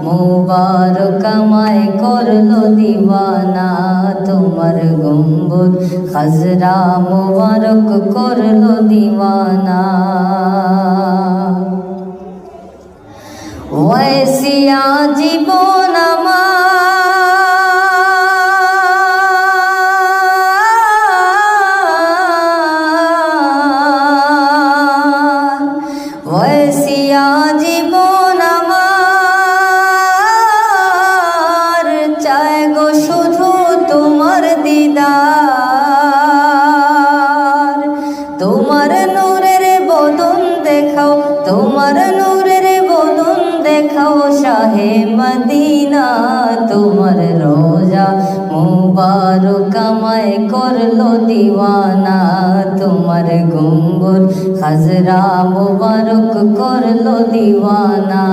মুবারক আমায় করলো দিওয়ানা, তোমার গম্বুজ খাজরা মুবারক করলো দিওয়ানা। ওয়াসিয়া জীবন আমার, ওয়াসিয়া জীবন আমার, চায় গো শুধু তোমার দিদার। তোমার নূরের বদন দেখাও, তোমার নূরের বদন দেখাও শাহে মদিনা, তোমার রোজা মুবারক আমায় করলো দিওয়ানা, তোমার গম্বুজ খাজরা মুবারক করলো দিওয়ানা।